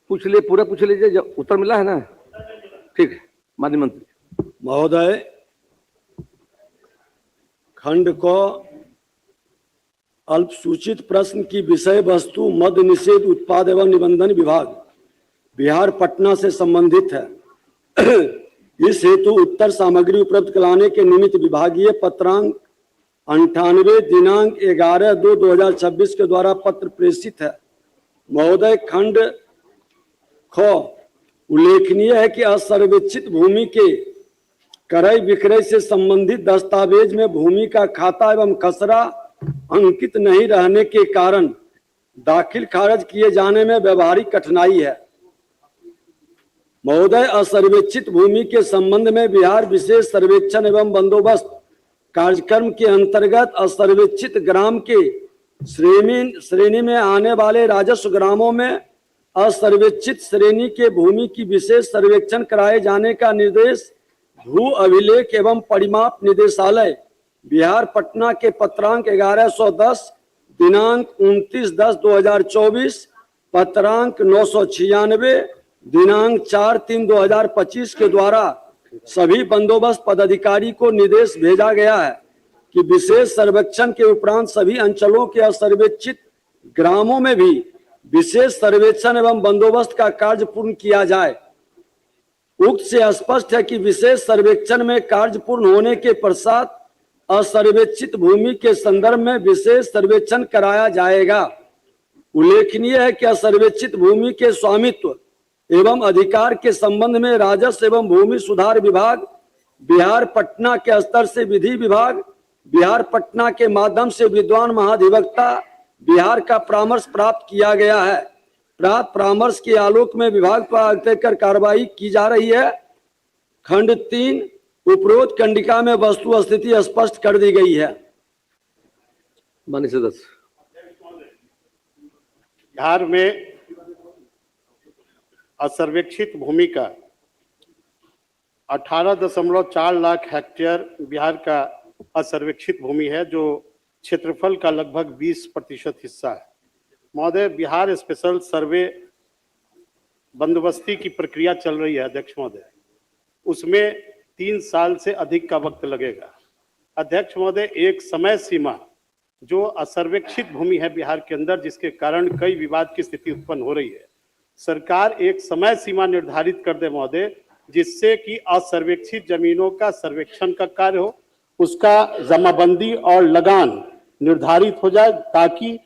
पूछ लिए, पूरा पूछ लीजिए, जो उत्तर मिला है ना। ठीक है माननीय मंत्री महोदय, खंड को अल्पसूचित प्रश्न की विषय वस्तु मद्य निषेध उत्पाद एवं निबंधन विभाग बिहार पटना से संबंधित है। इस हेतु उत्तर सामग्री उपलब्ध कराने के निमित्त विभागीय पत्रांक 98 दिनांक 11/2/2026 के द्वारा पत्र प्रेषित है। महोदय, खंड ख उल्लेखनीय है कि असर्वेक्षित भूमि के क्रय विक्रय से संबंधित दस्तावेज में भूमि का खाता एवं खसरा अंकित नहीं रहने के कारण दाखिल खारिज किए जाने में व्यवहारिक कठिनाई है। महोदय, असर्वेक्षित भूमि के संबंध में बिहार विशेष सर्वेक्षण एवं बंदोबस्त कार्यक्रम के अंतर्गत असर्वेक्षित ग्राम के श्रेणी में आने वाले राजस्व ग्रामों में असर्वेक्षित श्रेणी के भूमि की विशेष सर्वेक्षण कराए जाने का निर्देश भू अभिलेख एवं परिमाप निदेशालय बिहार पटना के पत्रांक 1110 दिनांक 29/10/2024 पत्रांक 996 दिनांक 4/3/2025 के द्वारा सभी बंदोबस्त पदाधिकारी को निर्देश भेजा गया है कि विशेष सर्वेक्षण के उपरांत सभी अंचलों के असर्वेक्षित ग्रामों में भी विशेष सर्वेक्षण एवं बंदोबस्त का कार्य पूर्ण किया जाए। उक्त से स्पष्ट है कि विशेष सर्वेक्षण में कार्य पूर्ण होने के पश्चात असर्वेक्षित भूमि के संदर्भ में विशेष सर्वेक्षण कराया जाएगा। उल्लेखनीय है कि असर्वेक्षित भूमि के स्वामित्व एवं अधिकार के संबंध में राजस्व एवं भूमि सुधार विभाग बिहार पटना के स्तर से विधि विभाग बिहार पटना के माध्यम से विद्वान महाधिवक्ता बिहार का परामर्श प्राप्त किया गया है। प्राप्त परामर्श के आलोक में विभाग पर आगे कर कार्रवाई की जा रही है। खंड 3 उपरोक्त कंडिका में वस्तु स्थिति स्पष्ट कर दी गई है। माननीय सदस्य, बिहार में असर्वेक्षित भूमि का 18.4 लाख हेक्टेयर बिहार का असर्वेक्षित भूमि है, जो क्षेत्रफल का लगभग 20% हिस्सा है। महोदय, बिहार स्पेशल सर्वे बंदोबस्ती की प्रक्रिया चल रही है अध्यक्ष महोदय, उसमें 3 साल से अधिक का वक्त लगेगा। अध्यक्ष महोदय, एक समय सीमा जो असर्वेक्षित भूमि है बिहार के अंदर, जिसके कारण कई विवाद की स्थिति उत्पन्न हो रही है, सरकार एक समय सीमा निर्धारित कर दे महोदय, जिससे कि असर्वेक्षित जमीनों का सर्वेक्षण का कार्य हो, उसका जमाबंदी और लगान निर्धारित हो जाए, ताकि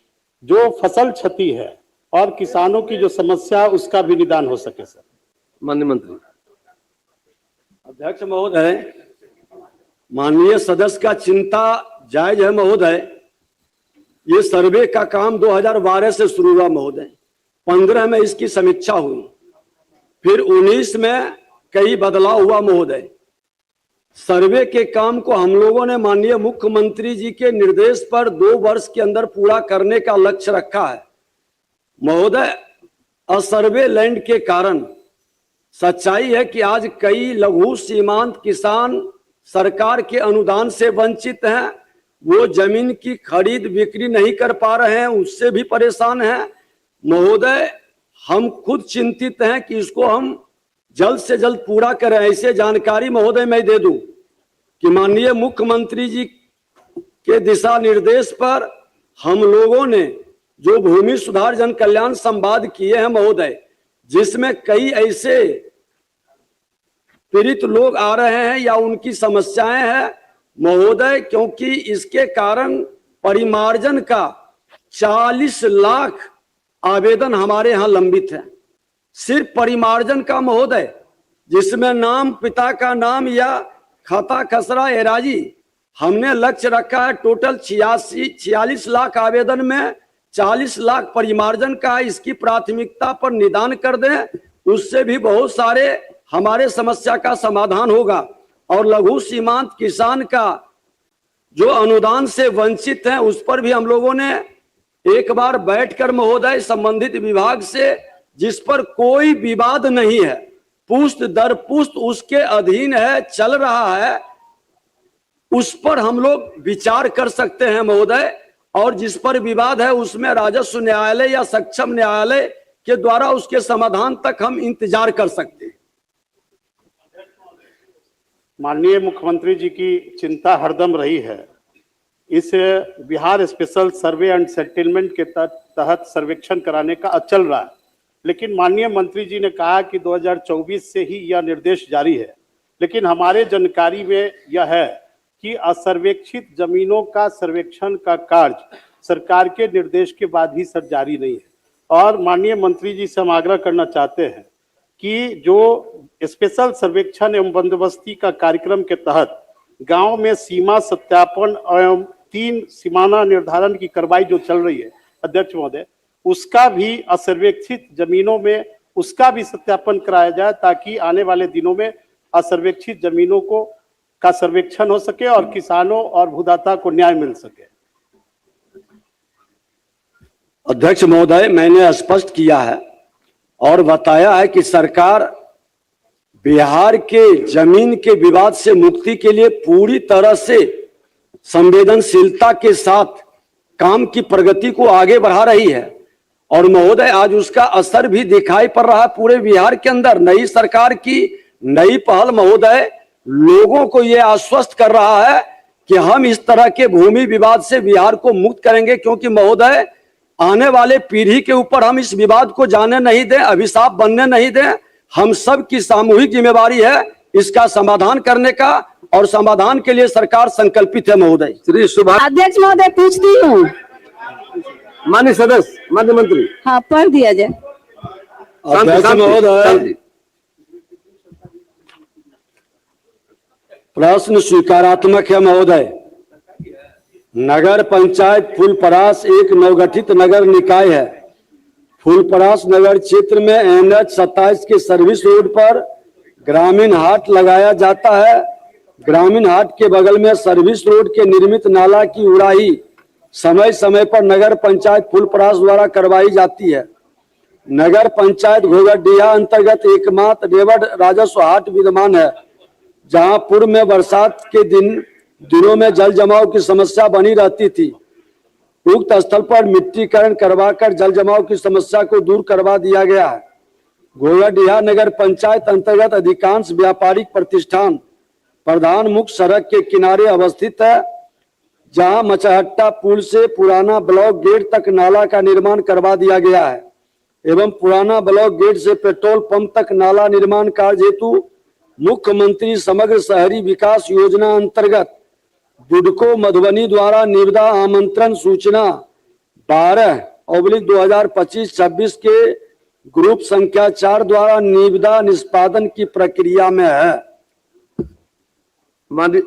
जो फसल क्षति है और किसानों की जो समस्या है उसका भी निदान हो सके। सर माननीय मंत्री। अध्यक्ष महोदय, माननीय सदस्य का चिंता जायज है महोदय। ये सर्वे का काम 2012 से शुरू हुआ महोदय, 15 में इसकी समीक्षा हुई, फिर 19 में कई बदलाव हुआ महोदय। सर्वे के काम को हम लोगों ने माननीय मुख्यमंत्री जी के निर्देश पर 2 वर्ष के अंदर पूरा करने का लक्ष्य रखा है महोदय। असर्वे लैंड के कारण सच्चाई है कि आज कई लघु सीमांत किसान सरकार के अनुदान से वंचित हैं। वो जमीन की खरीद बिक्री नहीं कर पा रहे हैं, उससे भी परेशान हैं महोदय। हम खुद चिंतित हैं कि इसको हम जल्द से जल्द पूरा करें। ऐसे जानकारी महोदय मैं दे दूं कि माननीय मुख्यमंत्री जी के दिशा निर्देश पर हम लोगों ने जो भूमि सुधार जन कल्याण संवाद किए हैं महोदय, जिसमें कई ऐसे पीड़ित लोग आ रहे हैं या उनकी समस्याएं हैं महोदय, क्योंकि इसके कारण परिमार्जन का 40 लाख आवेदन हमारे यहाँ लंबित है। सिर्फ परिमार्जन का महोदय, जिसमें नाम, पिता का नाम या खाता खसरा एराजी, हमने लक्ष्य रखा है टोटल 46 लाख आवेदन में 40 लाख परिमार्जन का। इसकी प्राथमिकता पर निदान कर दें, उससे भी बहुत सारे हमारे समस्या का समाधान होगा। और लघु सीमांत किसान का जो अनुदान से वंचित हैं, उस पर भी हम लोगों ने एक बार बैठकर महोदय संबंधित विभाग से, जिस पर कोई विवाद नहीं है, पुष्ट दर पुष्ट उसके अधीन है, चल रहा है, उस पर हम लोग विचार कर सकते हैं महोदय। और जिस पर विवाद है उसमें राजस्व न्यायालय या सक्षम न्यायालय के द्वारा उसके समाधान तक हम इंतजार कर सकते हैं। माननीय मुख्यमंत्री जी की चिंता हरदम रही है। इस Bihar special survey and settlement के तहत सर्वेक्षण कराने का चल रहा है, लेकिन माननीय मंत्री जी ने कहा कि 2024 से ही यह निर्देश जारी है। लेकिन हमारे जानकारी में यह है कि असर्वेक्षित जमीनों का सर्वेक्षण का कार्य सरकार के निर्देश के बाद ही सर जारी नहीं है। और माननीय मंत्री जी से हम आग्रह करना चाहते हैं कि जो स्पेशल सर्वेक्षण एवं बंदोबस्ती का कार्यक्रम के तहत गांव में सीमा सत्यापन एवं 3 सीमाना निर्धारण की कार्रवाई जो चल रही है अध्यक्ष महोदय, उसका भी असर्वेक्षित जमीनों में उसका भी सत्यापन कराया जाए, ताकि आने वाले दिनों में असर्वेक्षित जमीनों को का सर्वेक्षण हो सके और किसानों और भूदाता को न्याय मिल सके। अध्यक्ष महोदय, मैंने स्पष्ट किया है और बताया है कि सरकार बिहार के जमीन के विवाद से मुक्ति के लिए पूरी तरह से संवेदनशीलता के साथ काम की प्रगति को आगे बढ़ा रही है। और महोदय, आज उसका असर भी दिखाई पड़ रहा है पूरे बिहार के अंदर। नई सरकार की नई पहल महोदय लोगों को यह आश्वस्त कर रहा है कि हम इस तरह के भूमि विवाद से बिहार को मुक्त करेंगे, क्योंकि महोदय आने वाले पीढ़ी के ऊपर हम इस विवाद को जाने नहीं दें, अभिशाप बनने नहीं दें। हम सब की सामूहिक जिम्मेवारी है इसका समाधान करने का, और समाधान के लिए सरकार संकल्पित है महोदय। श्री सुभाष अध्यक्ष महोदय, पूछती हूँ। माननीय सदस्य, माननीय मंत्री। हाँ, पढ़ दिया जाए। अध्यक्ष महोदय, प्रश्न स्वीकारात्मक है महोदय। नगर पंचायत फूलपरास एक नवगठित नगर निकाय है। फूलपरास नगर क्षेत्र में NH 27 के सर्विस रोड पर ग्रामीण हाट लगाया जाता है। ग्रामीण हाट के बगल में सर्विस रोड के निर्मित नाला की उड़ाई समय समय पर नगर पंचायत फूलपरास द्वारा करवाई जाती है। नगर पंचायत घोघरडीहा अंतर्गत एकमात्र रेवड़ राजस्व हाट विद्यमान है, जहां पूर्व में बरसात के दिनों में जल जमाव की समस्या बनी रहती थी। उक्त स्थल पर मिट्टीकरण करवाकर जल जमाव की समस्या को दूर करवा दिया गया है। घोघरडीहा नगर पंचायत अंतर्गत अधिकांश व्यापारिक प्रतिष्ठान प्रधान मुख्य सड़क के किनारे अवस्थित है, जहां मचहट्टा पुल से पुराना ब्लॉक गेट तक नाला का निर्माण करवा दिया गया है एवं पुराना ब्लॉक गेट से पेट्रोल पंप तक नाला निर्माण कार्य हेतु मुख्यमंत्री समग्र शहरी विकास योजना अंतर्गत बुडको मधुबनी द्वारा निविदा आमंत्रण सूचना 12/2025-26 के ग्रुप संख्या 4 द्वारा निविदा निष्पादन की प्रक्रिया में है। माननीय,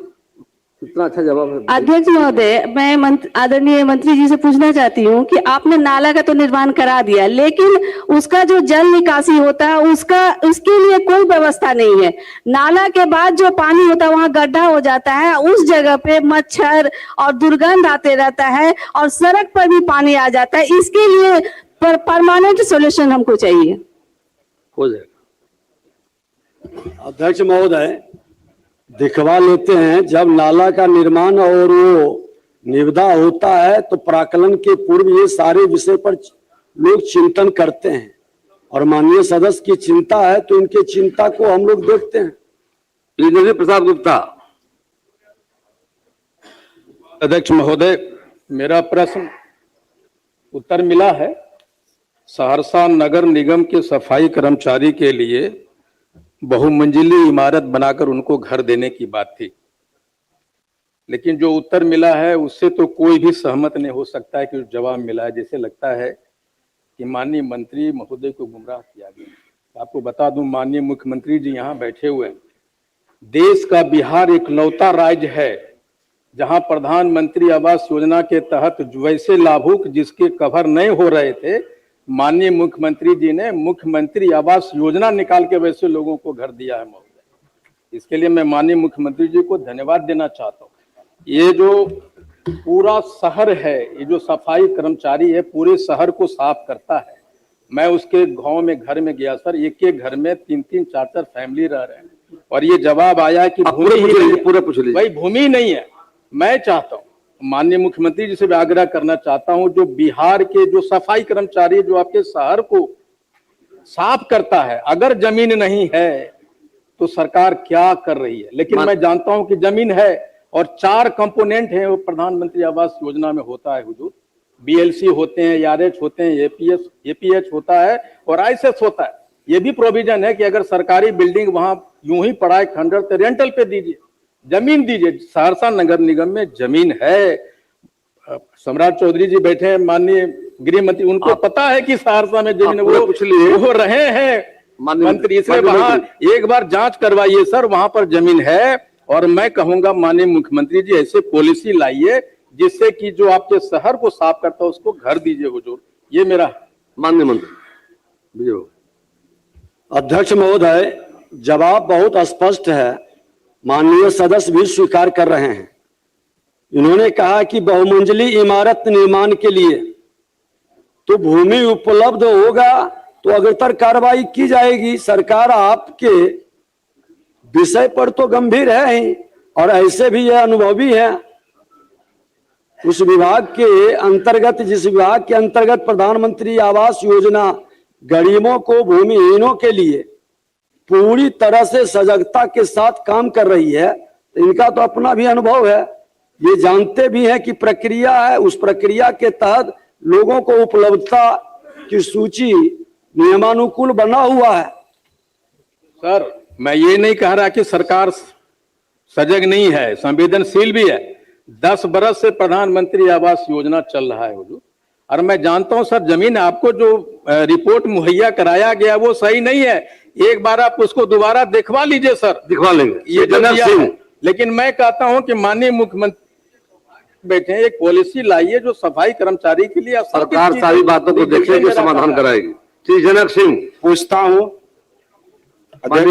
इतना अच्छा जवाब है। अध्यक्ष महोदय, मैं आदरणीय मंत्री जी से पूछना चाहती हूँ कि आपने नाला का तो निर्माण करा दिया, लेकिन उसका जो जल निकासी होता है उसके लिए कोई व्यवस्था नहीं है। नाला के बाद जो पानी होता है वहाँ गड्ढा हो जाता है, उस जगह पे मच्छर और दुर्गंध आते रहता है और सड़क पर भी पानी आ जाता है। इसके लिए परमानेंट सोल्यूशन हमको चाहिए। हो जाएगा। अध्यक्ष महोदय, दिखवा लेते हैं। जब नाला का निर्माण और वो निविदा होता है तो प्राकलन के पूर्व ये सारे विषय पर लोग चिंतन करते हैं, और माननीय सदस्य की चिंता है तो इनके चिंता को हम लोग देखते हैं। इंद्रजीत प्रसाद गुप्ता। अध्यक्ष महोदय, मेरा प्रश्न उत्तर मिला है। सहरसा नगर निगम के सफाई कर्मचारी के लिए बहुमंजिली इमारत बनाकर उनको घर देने की बात थी, लेकिन जो उत्तर मिला है उससे तो कोई भी सहमत नहीं हो सकता है कि जो जवाब मिला है, जैसे लगता है कि माननीय मंत्री महोदय को गुमराह किया गया। आपको बता दूं, माननीय मुख्यमंत्री जी यहाँ बैठे हुए हैं। देश का बिहार इकलौता राज्य है जहां प्रधानमंत्री आवास योजना के तहत वैसे लाभुक जिसके कवर नहीं हो रहे थे, माननीय मुख्यमंत्री जी ने मुख्यमंत्री आवास योजना निकाल के वैसे लोगों को घर दिया है महोदय। इसके लिए मैं माननीय मुख्यमंत्री जी को धन्यवाद देना चाहता हूँ। ये जो पूरा शहर है, ये जो सफाई कर्मचारी है पूरे शहर को साफ करता है। मैं उसके गांव में घर में गया सर, एक एक घर में 3-3, 4-4 फैमिली रह रहे हैं, और ये जवाब आया कि भूमि भाई भूमि नहीं है। मैं चाहता हूँ, माननीय मुख्यमंत्री जी से भी आग्रह करना चाहता हूं, जो बिहार के जो सफाई कर्मचारी जो आपके शहर को साफ करता है। अगर जमीन नहीं है तो सरकार क्या कर रही है, लेकिन मैं जानता हूं कि जमीन है और 4 कंपोनेंट हैं वो प्रधानमंत्री आवास योजना में होता है हुजूर। बीएलसी होते हैं, आरएच होते हैं, एपीएच होता है और आईएसएस होता है। ये भी प्रोविजन है कि अगर सरकारी बिल्डिंग वहां यूं ही पड़ा है खंडर तो रेंटल पे दीजिए, जमीन दीजिए। सहरसा नगर निगम में जमीन है। सम्राट चौधरी जी बैठे हैं, माननीय गृह मंत्री, उनको पता है कि सहरसा में जमीन वो रहे हैं मंत्री, इसलिए वहां एक बार जांच करवाइए सर, वहां पर जमीन है। और मैं कहूंगा माननीय मुख्यमंत्री जी ऐसे पॉलिसी लाइए जिससे कि जो आपके शहर को साफ करता है उसको घर दीजिए हुजूर। ये मेरा माननीय मंत्री। अध्यक्ष महोदय, जवाब बहुत स्पष्ट है, माननीय सदस्य भी स्वीकार कर रहे हैं। इन्होंने कहा कि बहुमंजिली इमारत निर्माण के लिए तो भूमि उपलब्ध होगा तो अग्रतर कार्रवाई की जाएगी। सरकार आपके विषय पर तो गंभीर है ही और ऐसे भी यह अनुभवी है। उस विभाग के अंतर्गत, जिस विभाग के अंतर्गत प्रधानमंत्री आवास योजना गरीबों को, भूमिहीनों के लिए पूरी तरह से सजगता के साथ काम कर रही है, तो इनका तो अपना भी अनुभव है। ये जानते भी हैं कि प्रक्रिया है, उस प्रक्रिया के तहत लोगों को उपलब्धता की सूची नियमानुकूल बना हुआ है। सर, मैं ये नहीं कह रहा कि सरकार सजग नहीं है, संवेदनशील भी है। 10 बरस से प्रधानमंत्री आवास योजना चल रहा है हुजूर, और मैं जानता हूं सर, जमीन आपको जो रिपोर्ट मुहैया कराया गया वो सही नहीं है। एक बार आप उसको दोबारा दिखवा लीजिए सर। दिखवा लेंगे ये दिया है। लेकिन मैं कहता हूं कि माननीय मुख्यमंत्री बैठे, एक पॉलिसी लाइए जो सफाई कर्मचारी के लिए सरकार सारी बातों को देखेगी, समाधान कराएगी। श्री जनक सिंह पूछता हूं